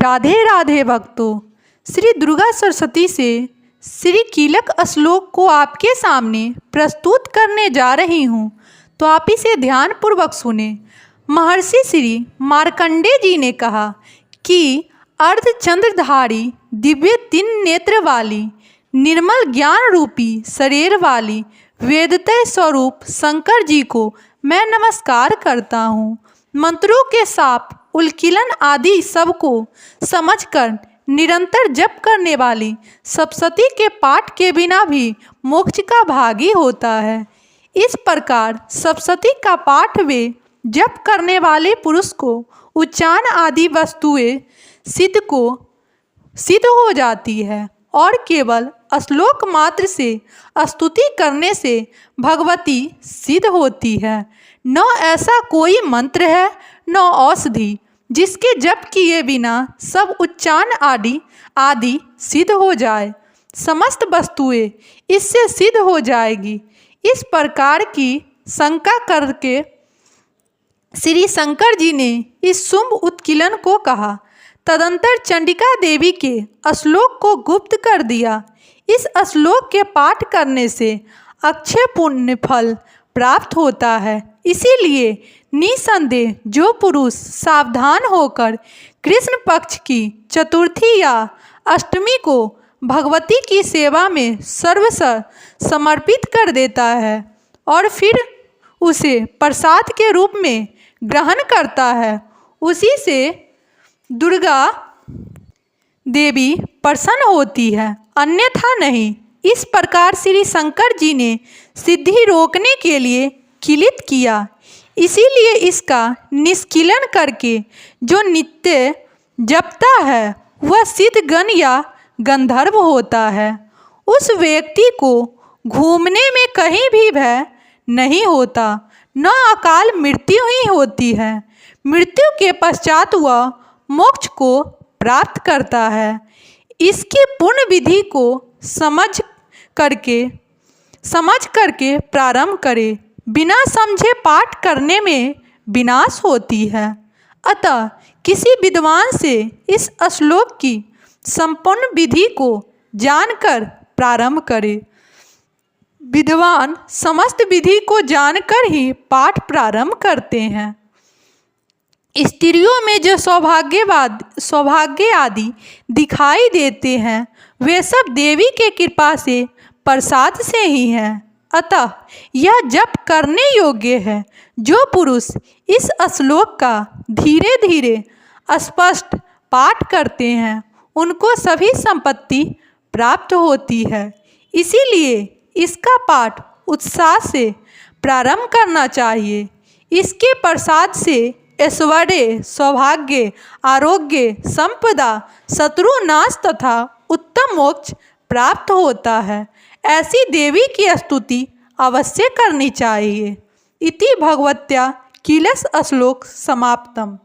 राधे राधे भक्तों, श्री दुर्गा सरस्वती से श्री कीलक श्लोक को आपके सामने प्रस्तुत करने जा रही हूँ, तो आप इसे ध्यानपूर्वक सुने। महर्षि श्री मार्कंडेय जी ने कहा कि अर्धचंद्रधारी दिव्य तीन नेत्र वाली निर्मल ज्ञान रूपी शरीर वाली वेदतय स्वरूप शंकर जी को मैं नमस्कार करता हूँ। मंत्रों के साप उल्किलन आदि सबको समझकर निरंतर जप करने वाली सप्तशती के पाठ के बिना भी मोक्ष का भागी होता है। इस प्रकार सप्तशती का पाठ वे जप करने वाले पुरुष को उच्चारण आदि वस्तुएं सिद्ध हो जाती है और केवल श्लोक मात्र से स्तुति करने से भगवती सिद्ध होती है। न ऐसा कोई मंत्र है न औषधि जिसके जप किए बिना सब उच्चारण आदि सिद्ध हो जाए। समस्त वस्तुएं इससे सिद्ध हो जाएगी। इस प्रकार की शंका करके श्री शंकर जी ने इस शुंभ उत्कीलन को कहा। तदंतर चंडिका देवी के श्लोक को गुप्त कर दिया। इस श्लोक के पाठ करने से अक्षय पुण्य फल प्राप्त होता है। इसीलिए निसंदेह जो पुरुष सावधान होकर कृष्ण पक्ष की चतुर्थी या अष्टमी को भगवती की सेवा में सर्वस्व समर्पित कर देता है और फिर उसे प्रसाद के रूप में ग्रहण करता है, उसी से दुर्गा देवी प्रसन्न होती है, अन्यथा नहीं। इस प्रकार श्री शंकर जी ने सिद्धि रोकने के लिए किलित किया। इसीलिए इसका निष्किलन करके जो नित्य जपता है वह सिद्ध गण या गंधर्व होता है। उस व्यक्ति को घूमने में कहीं भी भय नहीं होता, न अकाल मृत्यु ही होती है। मृत्यु के पश्चात वह मोक्ष को प्राप्त करता है। इसकी पूर्ण विधि को समझ करके प्रारंभ करे। बिना समझे पाठ करने में विनाश होती है। अतः किसी विद्वान से इस श्लोक की संपूर्ण विधि को जानकर प्रारंभ करे। विद्वान समस्त विधि को जानकर ही पाठ प्रारंभ करते हैं। स्त्रियों में जो सौभाग्य आदि दिखाई देते हैं वे सब देवी के कृपा से प्रसाद से ही हैं। अतः यह जप करने योग्य है। जो पुरुष इस श्लोक का धीरे धीरे स्पष्ट पाठ करते हैं उनको सभी संपत्ति प्राप्त होती है। इसीलिए इसका पाठ उत्साह से प्रारंभ करना चाहिए। इसके प्रसाद से ऐश्वर्य, सौभाग्य, आरोग्य, संपदा, शत्रु नाश तथा उत्तम मोक्ष प्राप्त होता है। ऐसी देवी की स्तुति अवश्य करनी चाहिए। इति भगवत्या कीलक श्लोक समाप्तम।